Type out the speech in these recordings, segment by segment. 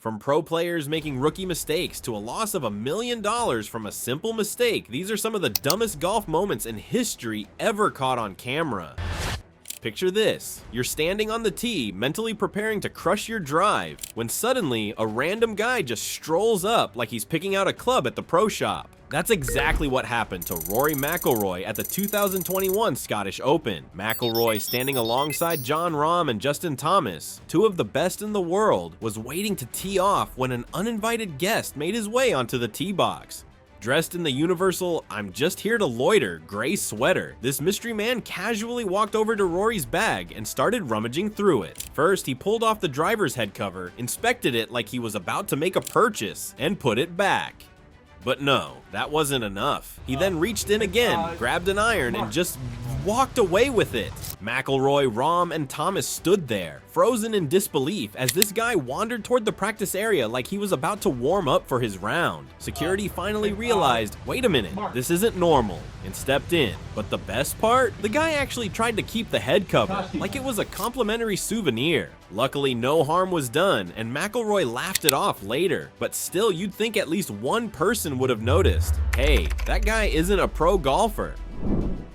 From pro players making rookie mistakes to a loss of $1 million from a simple mistake, these are some of the dumbest golf moments in history ever caught on camera. Picture this, you're standing on the tee, mentally preparing to crush your drive, when suddenly a random guy just strolls up like he's picking out a club at the pro shop. That's exactly what happened to Rory Mcllroy at the 2021 Scottish Open. Mcllroy, standing alongside Jon Rahm and Justin Thomas, two of the best in the world, was waiting to tee off when an uninvited guest made his way onto the tee box. Dressed in the universal "I'm just here to loiter" gray sweater, this mystery man casually walked over to Rory's bag and started rummaging through it. First, he pulled off the driver's head cover, inspected it like he was about to make a purchase, and put it back. But no, that wasn't enough. He then reached in again, grabbed an iron, and just walked away with it. McIlroy, Rahm, and Thomas stood there, frozen in disbelief as this guy wandered toward the practice area like he was about to warm up for his round. Security finally realized, wait a minute, this isn't normal, and stepped in. But the best part? The guy actually tried to keep the head cover, like it was a complimentary souvenir. Luckily, no harm was done, and McIlroy laughed it off later, but still you'd think at least one person would have noticed, hey, that guy isn't a pro golfer.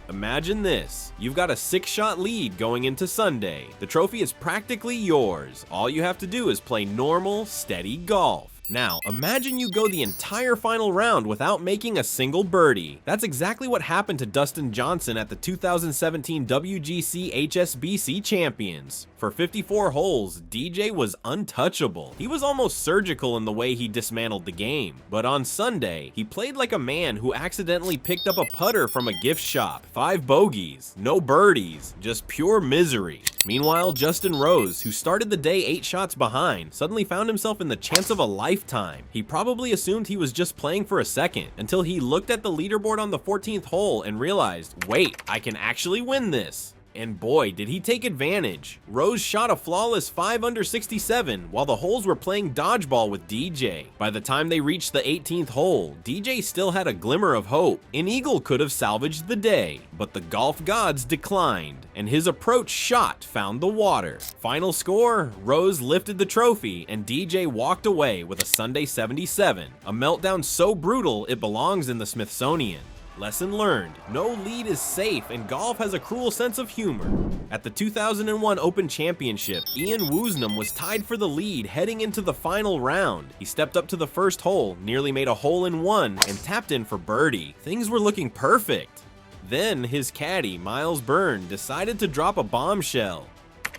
Imagine this, you've got a 6-shot lead going into Sunday. The trophy is practically yours. All you have to do is play normal, steady golf. Now, imagine you go the entire final round without making a single birdie. That's exactly what happened to Dustin Johnson at the 2017 WGC HSBC Champions. For 54 holes, DJ was untouchable. He was almost surgical in the way he dismantled the game. But on Sunday, he played like a man who accidentally picked up a putter from a gift shop. 5 bogeys, no birdies, just pure misery. Meanwhile, Justin Rose, who started the day 8 shots behind, suddenly found himself in the chance of a lifetime. He probably assumed he was just playing for a second, until he looked at the leaderboard on the 14th hole and realized, wait, I can actually win this. And boy, did he take advantage. Rose shot a flawless 5 under 67 while the holes were playing dodgeball with DJ. By the time they reached the 18th hole, DJ still had a glimmer of hope. An eagle could have salvaged the day, but the golf gods declined, and his approach shot found the water. Final score, Rose lifted the trophy and DJ walked away with a Sunday 77, a meltdown so brutal it belongs in the Smithsonian. Lesson learned, no lead is safe and golf has a cruel sense of humor. At the 2001 Open Championship, Woosnam was tied for the lead heading into the final round. He stepped up to the first hole, nearly made a hole-in-one, and tapped in for birdie. Things were looking perfect. Then his caddy, Miles Byrne, decided to drop a bombshell.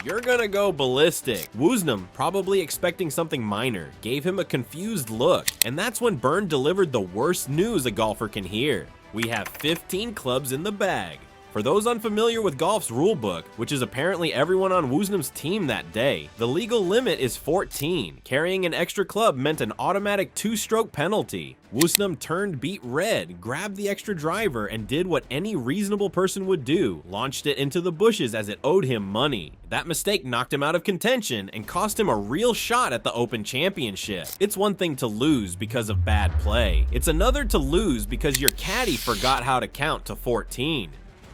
You're gonna go ballistic. Woosnam, probably expecting something minor, gave him a confused look, and that's when Byrne delivered the worst news a golfer can hear. We have 15 clubs in the bag. For those unfamiliar with golf's rulebook, which is apparently everyone on Woosnam's team that day, the legal limit is 14. Carrying an extra club meant an automatic 2-stroke penalty. Woosnam turned beet red, grabbed the extra driver, and did what any reasonable person would do, launched it into the bushes as it owed him money. That mistake knocked him out of contention and cost him a real shot at the Open Championship. It's one thing to lose because of bad play. It's another to lose because your caddy forgot how to count to 14.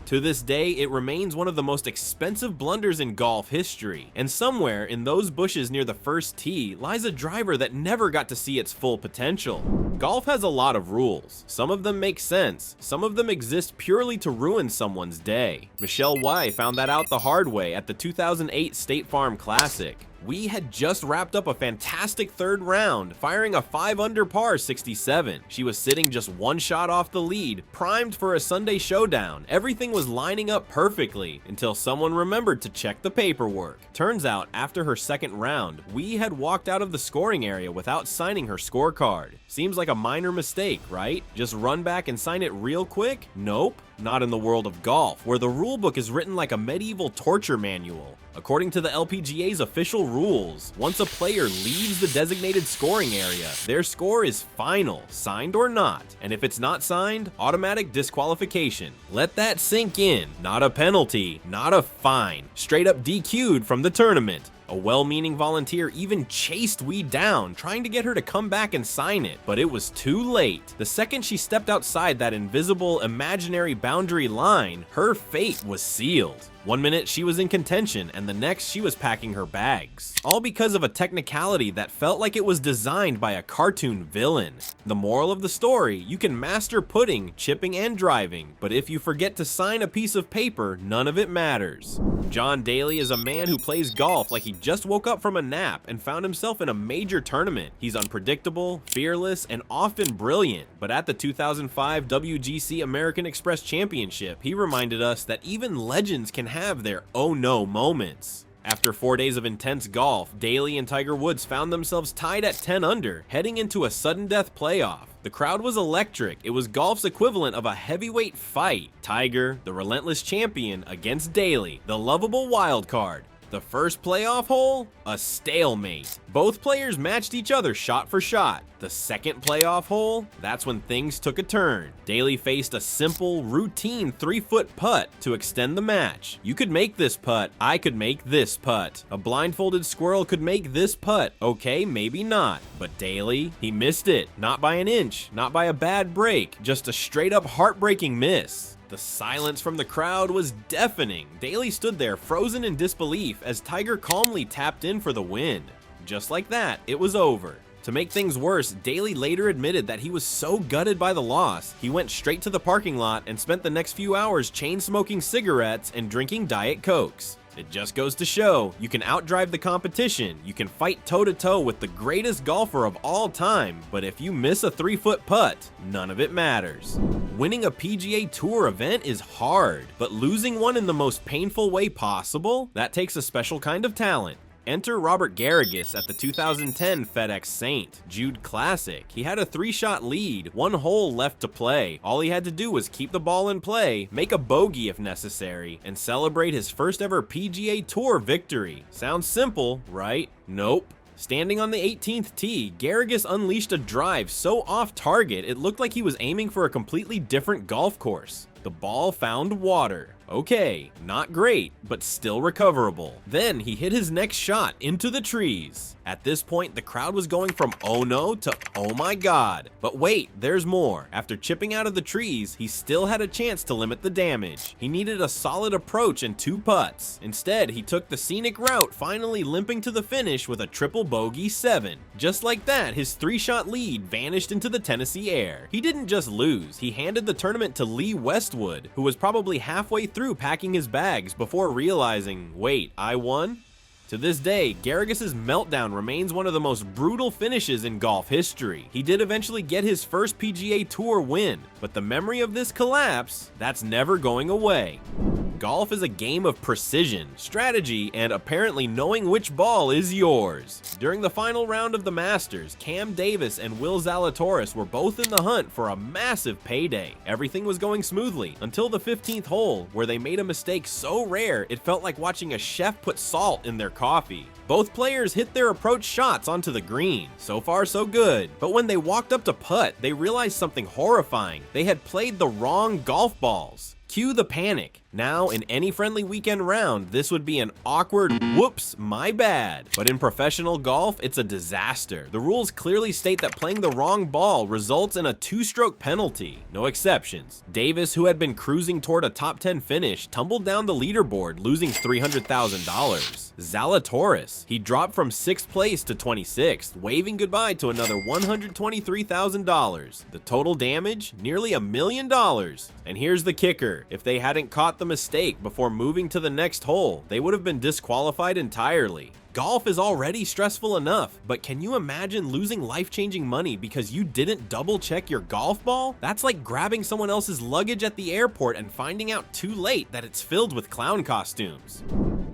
To this day, it remains one of the most expensive blunders in golf history, and somewhere in those bushes near the first tee lies a driver that never got to see its full potential. Golf has a lot of rules. Some of them make sense, some of them exist purely to ruin someone's day. Michelle Y found that out the hard way at the 2008 State Farm Classic. We had just wrapped up a fantastic third round, firing a 5 under par 67. She was sitting just 1 shot off the lead, primed for a Sunday showdown. Everything was lining up perfectly until someone remembered to check the paperwork. Turns out, after her second round, we had walked out of the scoring area without signing her scorecard. Seems like a minor mistake, right? Just run back and sign it real quick? Nope. Not in the world of golf, where the rulebook is written like a medieval torture manual. According to the LPGA's official rules, once a player leaves the designated scoring area, their score is final, signed or not, and if it's not signed, automatic disqualification. Let that sink in. Not a penalty, not a fine. Straight up DQ'd from the tournament. A well-meaning volunteer even chased Wee down, trying to get her to come back and sign it, but it was too late. The second she stepped outside that invisible, imaginary boundary line, her fate was sealed. One minute she was in contention, and the next she was packing her bags. All because of a technicality that felt like it was designed by a cartoon villain. The moral of the story, you can master putting, chipping, and driving, but if you forget to sign a piece of paper, none of it matters. John Daley is a man who plays golf like he just woke up from a nap and found himself in a major tournament. He's unpredictable, fearless, and often brilliant, but at the 2005 WGC American Express Championship, he reminded us that even legends can have their oh no moments. After 4 days of intense golf, Daley and Tiger Woods found themselves tied at 10 under, heading into a sudden death playoff. The crowd was electric. It was golf's equivalent of a heavyweight fight. Tiger, the relentless champion, against Daley, the lovable wild card. The first playoff hole? A stalemate. Both players matched each other shot for shot. The second playoff hole? That's when things took a turn. Daley faced a simple, routine 3-foot putt to extend the match. You could make this putt, I could make this putt. A blindfolded squirrel could make this putt. Okay, maybe not. But Daley, he missed it. Not by an inch, not by a bad break, just a straight up heartbreaking miss. The silence from the crowd was deafening. Daley stood there frozen in disbelief as Tiger calmly tapped in for the win. Just like that, it was over. To make things worse, Daley later admitted that he was so gutted by the loss, he went straight to the parking lot and spent the next few hours chain-smoking cigarettes and drinking Diet Cokes. It just goes to show, you can outdrive the competition, you can fight toe-to-toe with the greatest golfer of all time, but if you miss a 3-foot putt, none of it matters. Winning a PGA Tour event is hard, but losing one in the most painful way possible? That takes a special kind of talent. Enter Robert Garrigus at the 2010 FedEx St. Jude Classic. He had a 3-shot lead, 1 hole left to play. All he had to do was keep the ball in play, make a bogey if necessary, and celebrate his first ever PGA Tour victory. Sounds simple, right? Nope. Standing on the 18th tee, Garrigus unleashed a drive so off target it looked like he was aiming for a completely different golf course. The ball found water. Okay, not great, but still recoverable. Then he hit his next shot into the trees. At this point, the crowd was going from oh no to oh my god. But wait, there's more. After chipping out of the trees, he still had a chance to limit the damage. He needed a solid approach and 2 putts. Instead, he took the scenic route, finally limping to the finish with a triple bogey 7. Just like that, his 3-shot lead vanished into the Tennessee air. He didn't just lose, he handed the tournament to Lee Westwood, who was probably halfway through packing his bags before realizing, wait, I won? To this day, Garrigus' meltdown remains one of the most brutal finishes in golf history. He did eventually get his first PGA Tour win, but the memory of this collapse, that's never going away. Golf is a game of precision, strategy, and apparently knowing which ball is yours. During the final round of the Masters, Cam Davis and Will Zalatoris were both in the hunt for a massive payday. Everything was going smoothly until the 15th hole, where they made a mistake so rare it felt like watching a chef put salt in their coffee. Both players hit their approach shots onto the green. So far, so good. But when they walked up to putt, they realized something horrifying. They had played the wrong golf balls. Cue the panic. Now, in any friendly weekend round, this would be an awkward, whoops, my bad. But in professional golf, it's a disaster. The rules clearly state that playing the wrong ball results in a 2-stroke penalty. No exceptions. Davis, who had been cruising toward a top 10 finish, tumbled down the leaderboard, losing $300,000. Zalatoris, he dropped from 6th place to 26th, waving goodbye to another $123,000. The total damage? Nearly $1 million. And here's the kicker. If they hadn't caught the mistake before moving to the next hole, they would have been disqualified entirely. Golf is already stressful enough, but can you imagine losing life-changing money because you didn't double-check your golf ball? That's like grabbing someone else's luggage at the airport and finding out too late that it's filled with clown costumes.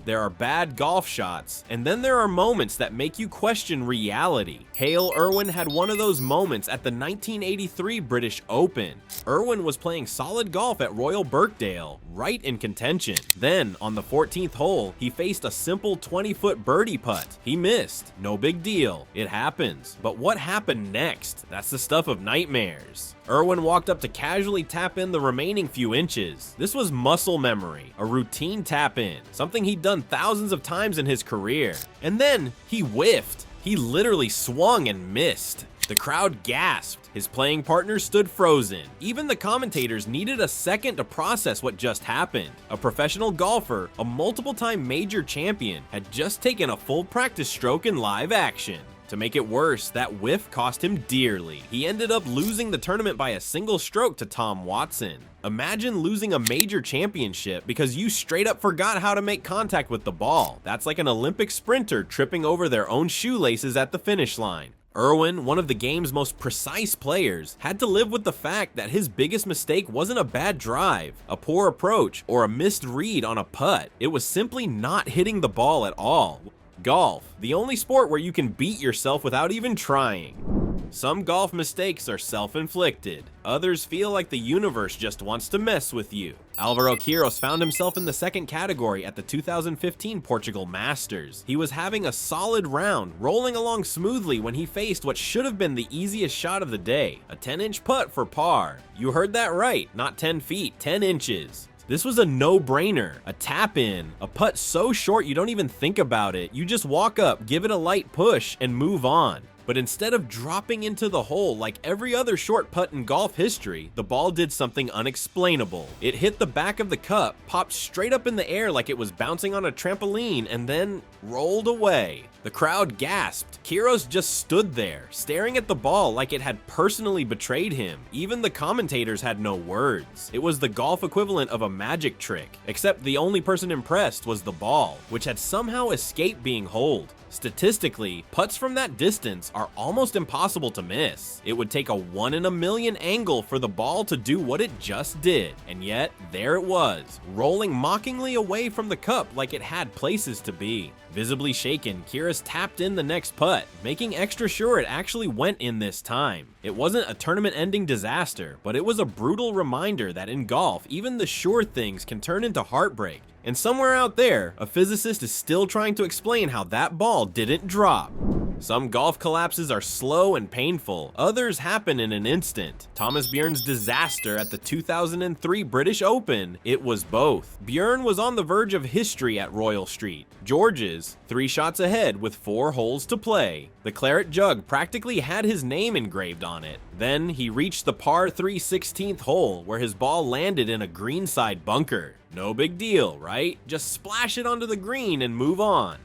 There are bad golf shots, and then there are moments that make you question reality. Hale Irwin had one of those moments at the 1983 British Open. Irwin was playing solid golf at Royal Birkdale, right in contention. Then, on the 14th hole, he faced a simple 20-foot birdie putt. He missed. No big deal. It happens. But what happened next? That's the stuff of nightmares. Irwin walked up to casually tap in the remaining few inches. This was muscle memory, a routine tap in, something he'd done thousands of times in his career. And then he whiffed. He literally swung and missed. The crowd gasped. His playing partner stood frozen. Even the commentators needed a second to process what just happened. A professional golfer, a multiple-time major champion, had just taken a full practice stroke in live action. To make it worse, that whiff cost him dearly. He ended up losing the tournament by a single stroke to Tom Watson. Imagine losing a major championship because you straight up forgot how to make contact with the ball. That's like an Olympic sprinter tripping over their own shoelaces at the finish line. Irwin, one of the game's most precise players, had to live with the fact that his biggest mistake wasn't a bad drive, a poor approach, or a missed read on a putt. It was simply not hitting the ball at all. Golf, the only sport where you can beat yourself without even trying. Some golf mistakes are self-inflicted. Others feel like the universe just wants to mess with you. Álvaro Quiros found himself in the second category at the 2015 Portugal Masters. He was having a solid round, rolling along smoothly when he faced what should have been the easiest shot of the day, a 10-inch putt for par. You heard that right, not 10 feet, 10 inches. This was a no-brainer, a tap-in, a putt so short you don't even think about it. You just walk up, give it a light push, and move on. But instead of dropping into the hole like every other short putt in golf history, the ball did something unexplainable. It hit the back of the cup, popped straight up in the air like it was bouncing on a trampoline, and then rolled away. The crowd gasped. Quiros just stood there, staring at the ball like it had personally betrayed him. Even the commentators had no words. It was the golf equivalent of a magic trick, except the only person impressed was the ball, which had somehow escaped being holed. Statistically, putts from that distance are almost impossible to miss. It would take a 1 in a million angle for the ball to do what it just did, and yet there it was, rolling mockingly away from the cup like it had places to be. Visibly shaken, Quiros tapped in the next putt, making extra sure it actually went in this time. It wasn't a tournament-ending disaster, but it was a brutal reminder that in golf, even the sure things can turn into heartbreak. And somewhere out there, a physicist is still trying to explain how that ball didn't drop. Some golf collapses are slow and painful, others happen in an instant. Thomas Bjorn's disaster at the 2003 British Open, it was both. Bjorn was on the verge of history at Royal Street. George's 3 shots ahead with 4 holes to play. The claret jug practically had his name engraved on it. Then he reached the par 3 16th hole where his ball landed in a greenside bunker. No big deal, right? Just splash it onto the green and move on.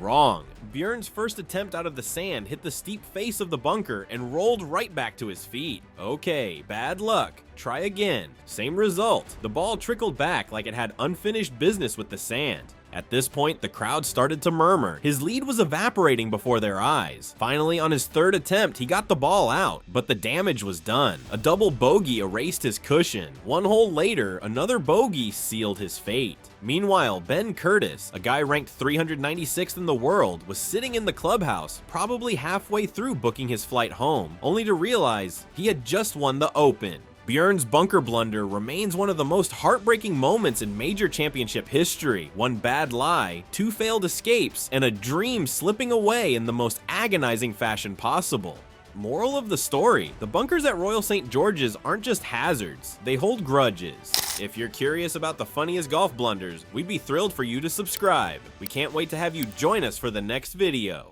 Wrong. Bjorn's first attempt out of the sand hit the steep face of the bunker and rolled right back to his feet. Okay, bad luck. Try again. Same result. The ball trickled back like it had unfinished business with the sand. At this point, the crowd started to murmur. His lead was evaporating before their eyes. Finally, on his 3rd attempt, he got the ball out, but the damage was done. A double bogey erased his cushion. 1 hole later, another bogey sealed his fate. Meanwhile, Ben Curtis, a guy ranked 396th in the world, was sitting in the clubhouse, probably halfway through booking his flight home, only to realize he had just won the Open. Bjorn's bunker blunder remains one of the most heartbreaking moments in major championship history. 1 bad lie, 2 failed escapes, and a dream slipping away in the most agonizing fashion possible. Moral of the story, the bunkers at Royal St. George's aren't just hazards, they hold grudges. If you're curious about the funniest golf blunders, we'd be thrilled for you to subscribe. We can't wait to have you join us for the next video.